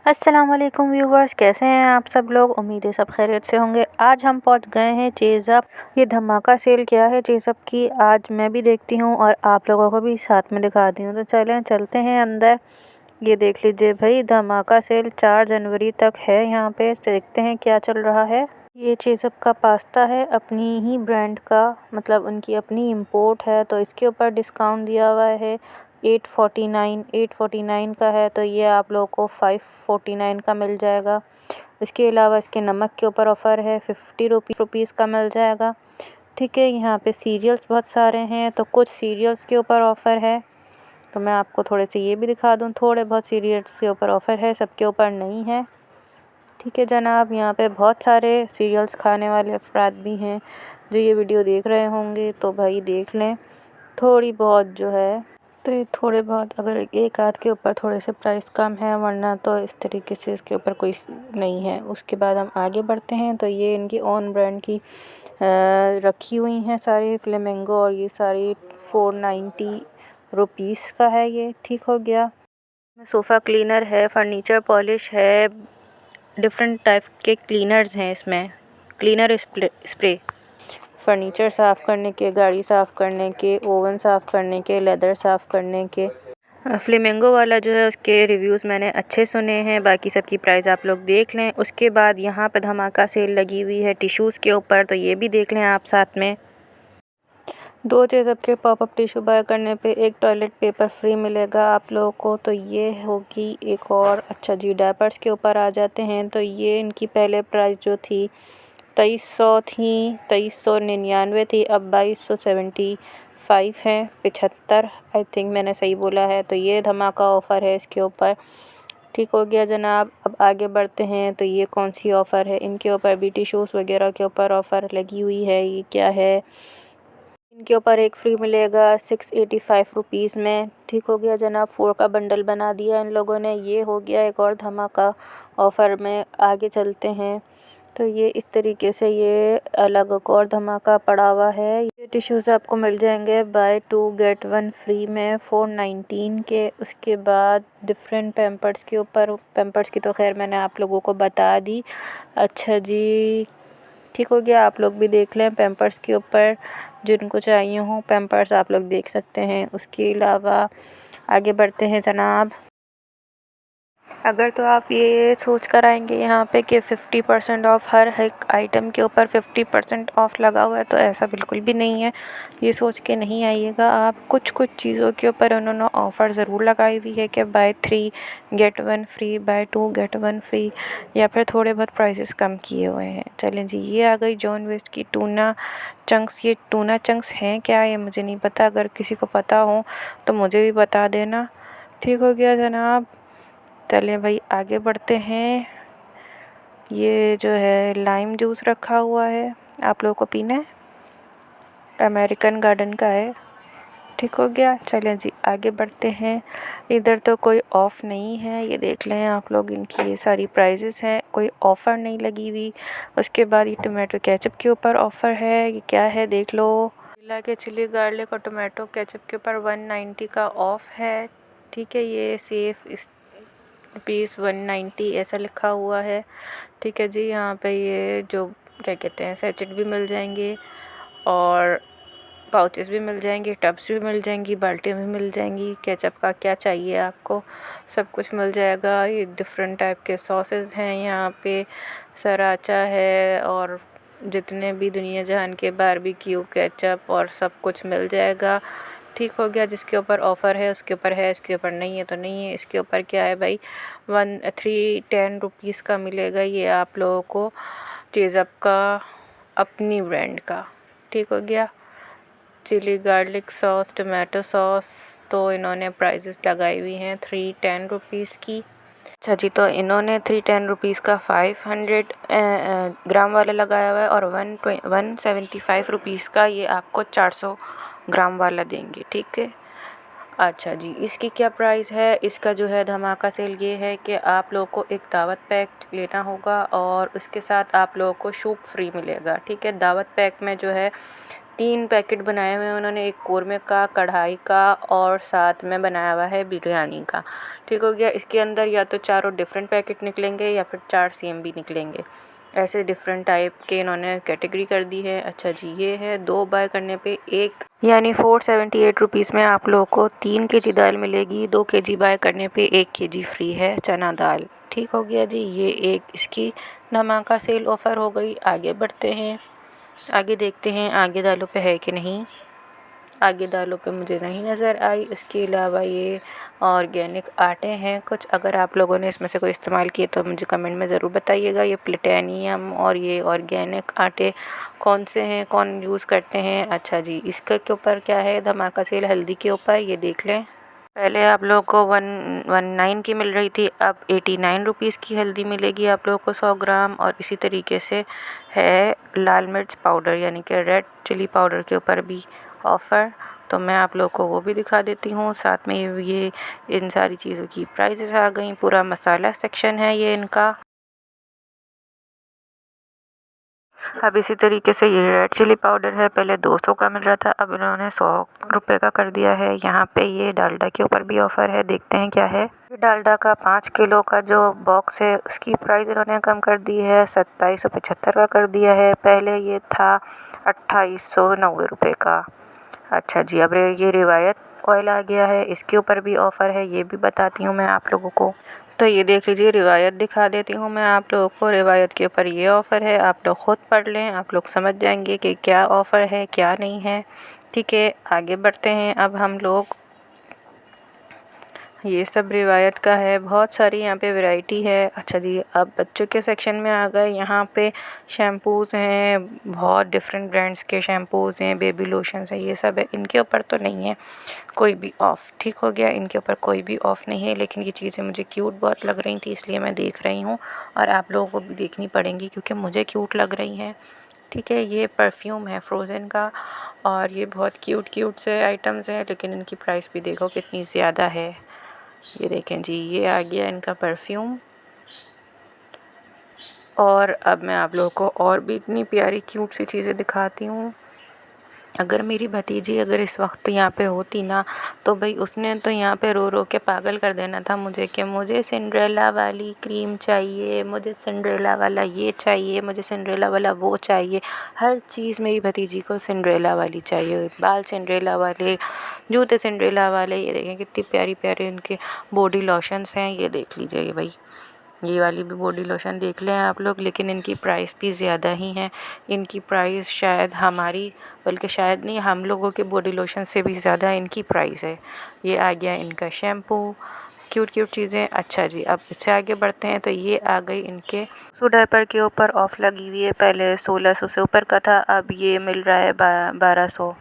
अस्सलाम वालेकुम व्यूवर्स, कैसे हैं आप सब लोग। उम्मीद है सब खैरियत से होंगे। आज हम पहुंच गए हैं चेज़अप। ये धमाका सेल क्या है चेज़अप की, आज मैं भी देखती हूँ और आप लोगों को भी साथ में दिखाती हूँ। तो चलते हैं अंदर। ये देख लीजिए भाई, धमाका सेल 4 जनवरी तक है। यहाँ पे देखते हैं क्या चल रहा है। ये चेज़अप का पास्ता है, अपनी ही ब्रांड का, मतलब उनकी अपनी इंपोर्ट है। तो इसके ऊपर डिस्काउंट दिया हुआ है 849 का है, तो ये आप लोगों को 549 का मिल जाएगा। इसके अलावा इसके नमक के ऊपर ऑफ़र है, 50 रुपीज़ का मिल जाएगा। ठीक है, यहाँ पे सीरियल्स बहुत सारे हैं, तो कुछ सीरियल्स के ऊपर ऑफ़र है। तो मैं आपको थोड़े से ये भी दिखा दूँ, थोड़े बहुत सीरियल्स के ऊपर ऑफ़र है, सबके ऊपर नहीं है। ठीक है जनाब, यहाँ पे बहुत सारे सीरियल्स खाने वाले अफराद भी हैं जो ये वीडियो देख रहे होंगे, तो भाई देख लें थोड़ी बहुत जो है। तो ये थोड़े बहुत, अगर एक आध के ऊपर थोड़े से प्राइस कम है, वरना तो इस तरीके से इसके ऊपर कोई नहीं है। उसके बाद हम आगे बढ़ते हैं, तो ये इनकी ओन ब्रांड की रखी हुई हैं सारी फ्लेमिंगो, और ये सारी 490 रुपीज़ का है ये। ठीक हो गया। सोफ़ा क्लीनर है, फर्नीचर पॉलिश है, डिफरेंट टाइप के क्लीनर्स हैं इसमें। क्लीनर स्प्रे फर्नीचर साफ़ करने के, गाड़ी साफ़ करने के, ओवन साफ़ करने के, लेदर साफ़ करने के। फ्लेमिंगो वाला जो है उसके रिव्यूज़ मैंने अच्छे सुने हैं, बाकी सब की प्राइस आप लोग देख लें। उसके बाद यहाँ पर धमाका सेल लगी हुई है टिश्यूज़ के ऊपर, तो ये भी देख लें आप साथ में। 2 चेज़अप के पॉपअप टिश्यू बाय करने पे एक टॉयलेट पेपर फ्री मिलेगा आप लोगों को, तो ये होगी एक और। अच्छा जी, डायपर्स के ऊपर आ जाते हैं। तो ये इनकी पहले प्राइस जो थी 2300 थी, 2399 थी, अब 2275 है, 75 आई थिंक मैंने सही बोला है। तो ये धमाका ऑफ़र है इसके ऊपर। ठीक हो गया जनाब, अब आगे बढ़ते हैं। तो ये कौन सी ऑफ़र है, इनके ऊपर भी टिश्यूज़ वगैरह के ऊपर ऑफ़र लगी हुई है। ये क्या है, इनके ऊपर एक फ्री मिलेगा 685 रुपीज़ में। ठीक हो गया जनाब, 4 का बंडल बना दिया इन लोगों ने। ये हो गया एक और धमाका ऑफ़र में। आगे चलते हैं, तो ये इस तरीके से ये अलग एक और धमाका पड़ा हुआ है। ये टिश्यूज़ आपको मिल जाएंगे बाय 2 गेट 1 फ्री में 419 के। उसके बाद डिफरेंट पैम्पर्स के ऊपर, पैम्पर्स की तो खैर मैंने आप लोगों को बता दी। अच्छा जी, ठीक हो गया, आप लोग भी देख लें पैम्पर्स के ऊपर, जिनको चाहिए हो पैम्पर्स आप लोग देख सकते हैं। उसके अलावा आगे बढ़ते हैं जनाब। अगर तो आप ये सोच कर आएंगे यहाँ पे कि 50% ऑफ़, हर एक आइटम के ऊपर 50% ऑफ़ लगा हुआ है, तो ऐसा बिल्कुल भी नहीं है। ये सोच के नहीं आइएगा आप। कुछ कुछ चीज़ों के ऊपर उन्होंने ऑफ़र ज़रूर लगाई हुई है कि buy 3 get 1 free, buy 2 get 1 free, या फिर थोड़े बहुत प्राइसेस कम किए हुए हैं। चलें जी, ये आ गई जॉन वेस्ट की टूना चंक्स। ये टूना चंक्स हैं क्या, ये मुझे नहीं पता, अगर किसी को पता हो तो मुझे भी बता देना। ठीक हो गया जनाब, चलिए भाई आगे बढ़ते हैं। ये जो है लाइम जूस रखा हुआ है, आप लोगों को पीना है, अमेरिकन गार्डन का है। ठीक हो गया, चलें जी आगे बढ़ते हैं। इधर तो कोई ऑफ़ नहीं है, ये देख लें आप लोग, इनकी ये सारी प्राइजेस हैं, कोई ऑफ़र नहीं लगी हुई। उसके बाद ये टोमेटो केचप के ऊपर ऑफ़र है, ये क्या है देख लो। मिला के चिली गार्लिक और टोमेटो केचप के ऊपर 190 का ऑफ़ है। ठीक है, ये सेफ इस रुपीज़ 190 ऐसा लिखा हुआ है। ठीक है जी, यहाँ पे ये जो क्या कहते हैं, सैचेट भी मिल जाएंगे, और पाउचेस भी मिल जाएंगे, टब्स भी मिल जाएंगी, बाल्टियाँ भी मिल जाएंगी। केचप का क्या चाहिए आपको, सब कुछ मिल जाएगा। ये डिफरेंट टाइप के सॉसेस हैं यहाँ पे, सराचा है, और जितने भी दुनिया जहान के बारबेक्यू केचप और सब कुछ मिल जाएगा। ठीक हो गया, जिसके ऊपर ऑफ़र है उसके ऊपर है, इसके ऊपर नहीं है तो नहीं है। इसके ऊपर क्या है भाई, 310 रुपीज़ का मिलेगा ये आप लोगों को, चेज़अप का अपनी ब्रांड का। ठीक हो गया, chilli garlic sauce, tomato sauce, तो इन्होंने प्राइजेस लगाई हुई हैं 310 रुपीज़ की। अच्छा जी, तो इन्होंने 310 रुपीज़ का 500 ग्राम वाला लगाया हुआ है, और 175 रुपीज़ का ये आपको 400 ग्राम वाला देंगे। ठीक है, अच्छा जी, इसकी क्या प्राइस है, इसका जो है धमाका सेल ये है कि आप लोगों को एक दावत पैक लेना होगा, और उसके साथ आप लोगों को सूप फ्री मिलेगा। ठीक है, दावत पैक में जो है 3 पैकेट बनाए हुए हैं उन्होंने, एक कोरमे का, कढ़ाई का और साथ में बनाया हुआ है बिरयानी का। ठीक हो गया। इसके अंदर या तो चारों डिफरेंट पैकेट निकलेंगे या फिर 4 सेम भी निकलेंगे। ऐसे डिफरेंट टाइप के इन्होंने कैटेगरी कर दी है। अच्छा जी, ये है 2 बाय करने पे 1 यानी 478 रुपीज़ में आप लोगों को 3 केजी दाल मिलेगी। 2 केजी बाय करने पे 1 केजी फ्री है चना दाल। ठीक हो गया जी। ये एक इसकी धमाका सेल ऑफ़र हो गई। आगे बढ़ते हैं, आगे देखते हैं आगे दालों पे है कि नहीं। आगे दालों पे मुझे नहीं नज़र आई। इसके अलावा ये ऑर्गेनिक आटे हैं कुछ। अगर आप लोगों ने इसमें से कोई इस्तेमाल किए तो मुझे कमेंट में ज़रूर बताइएगा। ये प्लेटेनियम और ये ऑर्गेनिक आटे कौन से हैं, कौन यूज़ करते हैं। अच्छा जी, इसका के ऊपर क्या है धमाका सेल, हल्दी के ऊपर, ये देख लें। पहले आप लोगों को 119 की मिल रही थी, अब 89 रुपीज़ की हल्दी मिलेगी आप लोगों को 100 ग्राम। और इसी तरीके से है लाल मिर्च पाउडर यानी कि रेड चिली पाउडर के ऊपर भी ऑफ़र, तो मैं आप लोगों को वो भी दिखा देती हूँ। साथ में ये इन सारी चीज़ों की प्राइसेस आ गई। पूरा मसाला सेक्शन है ये इनका। अब इसी तरीके से ये रेड चिली पाउडर है, पहले 200 का मिल रहा था, अब इन्होंने 100 रुपये का कर दिया है। यहाँ पे ये डालडा के ऊपर भी ऑफ़र है, देखते हैं क्या है। डालडा का 5 किलो का जो बॉक्स है उसकी प्राइस इन्होंने कम कर दी है, 2775 का कर दिया है। पहले ये था 2890 रुपये का। अच्छा जी, अब ये रिवायत ऑयल आ गया है, इसके ऊपर भी ऑफ़र है, ये भी बताती हूँ मैं आप लोगों को। तो ये देख लीजिए, रिवायत दिखा देती हूँ मैं आप लोगों को। रिवायत के ऊपर ये ऑफ़र है, आप लोग ख़ुद पढ़ लें, आप लोग समझ जाएंगे कि क्या ऑफ़र है क्या नहीं है। ठीक है, आगे बढ़ते हैं अब हम लोग। ये सब रिवायत का है, बहुत सारी यहाँ पे वैरायटी है। अच्छा जी, अब बच्चों के सेक्शन में आ गए। यहाँ पे शैम्पूज़ हैं, बहुत डिफरेंट ब्रांड्स के शैम्पूज़ हैं, बेबी लोशंस हैं, ये सब है। इनके ऊपर तो नहीं है कोई भी ऑफ़। ठीक हो गया, इनके ऊपर कोई भी ऑफ़ नहीं है, लेकिन ये चीज़ें मुझे क्यूट बहुत लग रही थी इसलिए मैं देख रही हूँ और आप लोगों को भी देखनी पड़ेंगी क्योंकि मुझे क्यूट लग रही हैं। ठीक है, ये परफ्यूम है फ्रोज़न का और ये बहुत क्यूट क्यूट से आइटम्स हैं, लेकिन इनकी प्राइस भी देखो कितनी ज़्यादा है। ये देखें जी, ये आ गया इनका परफ्यूम। और अब मैं आप लोगों को और भी इतनी प्यारी क्यूट सी चीज़ें दिखाती हूँ। अगर मेरी भतीजी अगर इस वक्त यहाँ पे होती ना, तो भाई उसने तो यहाँ पे रो रो के पागल कर देना था मुझे कि मुझे सिंड्रेला वाली क्रीम चाहिए, मुझे सिंड्रेला वाला ये चाहिए, मुझे सिंड्रेला वाला वो चाहिए। हर चीज़ मेरी भतीजी को सिंड्रेला वाली चाहिए। बाल सिंड्रेला वाले, जूते सिंड्रेला वाले। ये देखें कितनी प्यारी प्यारी उनके बॉडी लोशंस हैं, ये देख लीजिए भाई। ये वाली भी बॉडी लोशन देख लें आप लोग, लेकिन इनकी प्राइस भी ज़्यादा ही है। इनकी प्राइस शायद हमारी, बल्कि शायद नहीं, हम लोगों के बॉडी लोशन से भी ज़्यादा इनकी प्राइस है। ये आ गया इनका शैम्पू, क्यूट क्यूट चीज़ें। अच्छा जी, अब इससे आगे बढ़ते हैं। तो ये आ गई इनके डायपर के ऊपर ऑफ़ लगी हुई है। पहले 1600 से ऊपर का था, अब ये मिल रहा है 1200।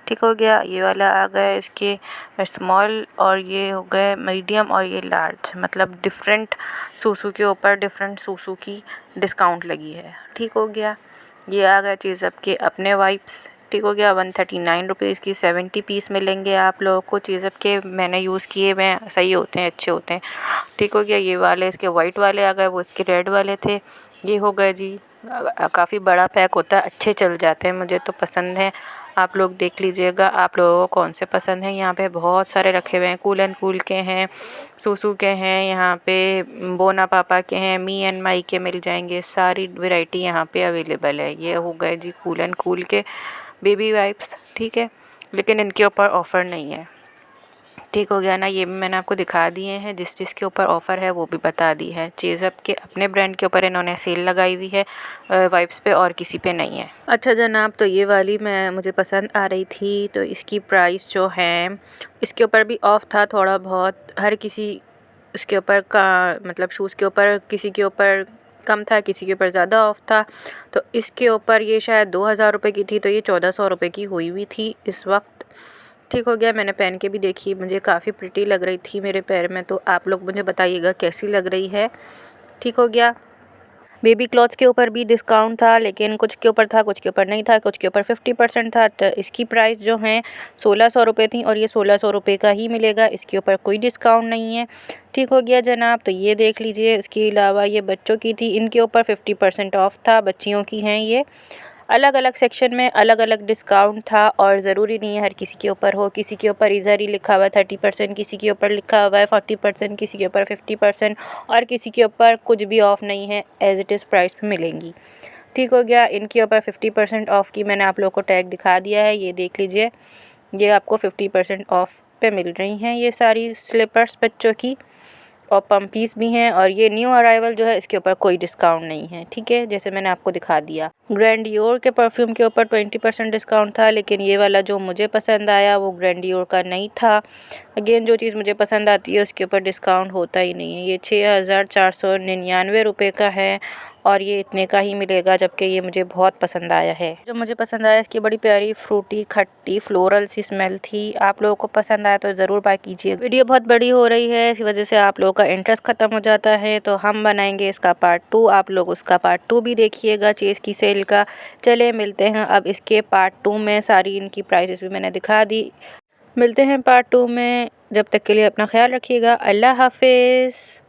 ठीक हो गया, ये वाला आ गया इसके स्मॉल और ये हो गए मीडियम और ये लार्ज, मतलब डिफरेंट सूसू के ऊपर डिफरेंट सूसू की डिस्काउंट लगी है। ठीक हो गया, ये आ गया चीज़ आपके अपने वाइप्स। ठीक हो गया, 139 रुपीज़ की 70 पीस मिलेंगे आप लोगों को। चीज़ के मैंने यूज़ किए हुए हैं, सही होते हैं, अच्छे होते हैं। ठीक हो गया, ये वाले इसके वाइट वाले आ गए, वो इसके रेड वाले थे। ये हो गए जी, काफ़ी बड़ा पैक होता है, अच्छे चल जाते हैं, मुझे तो पसंद है। आप लोग देख लीजिएगा आप लोगों को कौन से पसंद हैं। यहाँ पे बहुत सारे रखे हुए हैं, कूल एंड कूल के हैं, सूसू के हैं, यहाँ पे बोना पापा के हैं, मी एंड माई के मिल जाएंगे। सारी वैरायटी यहाँ पे अवेलेबल है। ये हो गए जी कूल एंड कूल के बेबी वाइप्स। ठीक है, लेकिन इनके ऊपर ऑफ़र नहीं है। ठीक हो गया ना, ये भी मैंने आपको दिखा दिए हैं, जिस जिसके ऊपर ऑफ़र है वो भी बता दी है। चीज़अप के अपने ब्रांड के ऊपर इन्होंने सेल लगाई हुई है वाइप्स पे, और किसी पे नहीं है। अच्छा जनाब, तो ये वाली मुझे पसंद आ रही थी, तो इसकी प्राइस जो है, इसके ऊपर भी ऑफ़ था थोड़ा बहुत। हर किसी उसके ऊपर का मतलब शूज़ के ऊपर किसी के ऊपर कम था, किसी के ऊपर ज़्यादा ऑफ़ था। तो इसके ऊपर ये शायद 2000 रुपये की थी, तो ये 1400 रुपये की हुई हुई थी इस वक्त। ठीक हो गया, मैंने पहन के भी देखी, मुझे काफ़ी प्रिटी लग रही थी मेरे पैर में। तो आप लोग मुझे बताइएगा कैसी लग रही है। ठीक हो गया, बेबी क्लॉथ्स के ऊपर भी डिस्काउंट था, लेकिन कुछ के ऊपर था, कुछ के ऊपर नहीं था, कुछ के ऊपर 50% था। तो इसकी प्राइस जो है 1600 रुपये थी और ये 1600 रुपये का ही मिलेगा, इसके ऊपर कोई डिस्काउंट नहीं है। ठीक हो गया जनाब, तो ये देख लीजिए। इसके अलावा ये बच्चों की थी, इनके ऊपर 50% ऑफ था, बच्चियों की हैं ये। अलग अलग सेक्शन में अलग अलग डिस्काउंट था और ज़रूरी नहीं है हर किसी के ऊपर हो। किसी के ऊपर इधर ही लिखा हुआ है 30%, किसी के ऊपर लिखा हुआ है 40%, किसी के ऊपर 50% और किसी के ऊपर कुछ भी ऑफ़ नहीं है, एज़ इट इज़ प्राइस पे मिलेंगी। ठीक हो गया। इनके ऊपर 50% ऑफ़ की मैंने आप लोगों को टैग दिखा दिया है, ये देख लीजिए। ये आपको 50% ऑफ़ पे मिल रही हैं ये सारी स्लीपर्स बच्चों की, और पम्पीज़ भी हैं। और ये न्यू अराइवल जो है इसके ऊपर कोई डिस्काउंट नहीं है, ठीक है, जैसे मैंने आपको दिखा दिया। ग्रैंडियोर के परफ्यूम के ऊपर 20% डिस्काउंट था, लेकिन ये वाला जो मुझे पसंद आया वो ग्रैंडियोर का नहीं था। अगेन जो चीज़ मुझे पसंद आती है उसके ऊपर डिस्काउंट होता ही नहीं है। ये 6499 रुपये का है और ये इतने का ही मिलेगा, जबकि ये मुझे बहुत पसंद आया है। जो मुझे पसंद आया इसकी बड़ी प्यारी फ्रूटी खट्टी फ्लोरल सी स्मेल थी। आप लोगों को पसंद आया तो ज़रूर बाय कीजिए। वीडियो बहुत बड़ी हो रही है, इस वजह से आप लोगों का इंटरेस्ट ख़त्म हो जाता है, तो हम बनाएंगे इसका पार्ट 2। आप लोग उसका पार्ट 2 भी देखिएगा चेज़ की सेल का। चले मिलते हैं अब इसके पार्ट 2 में। सारी इनकी प्राइसेस भी मैंने दिखा दी। मिलते हैं पार्ट 2 में। जब तक के लिए अपना ख्याल रखिएगा। अल्लाह हाफिज़।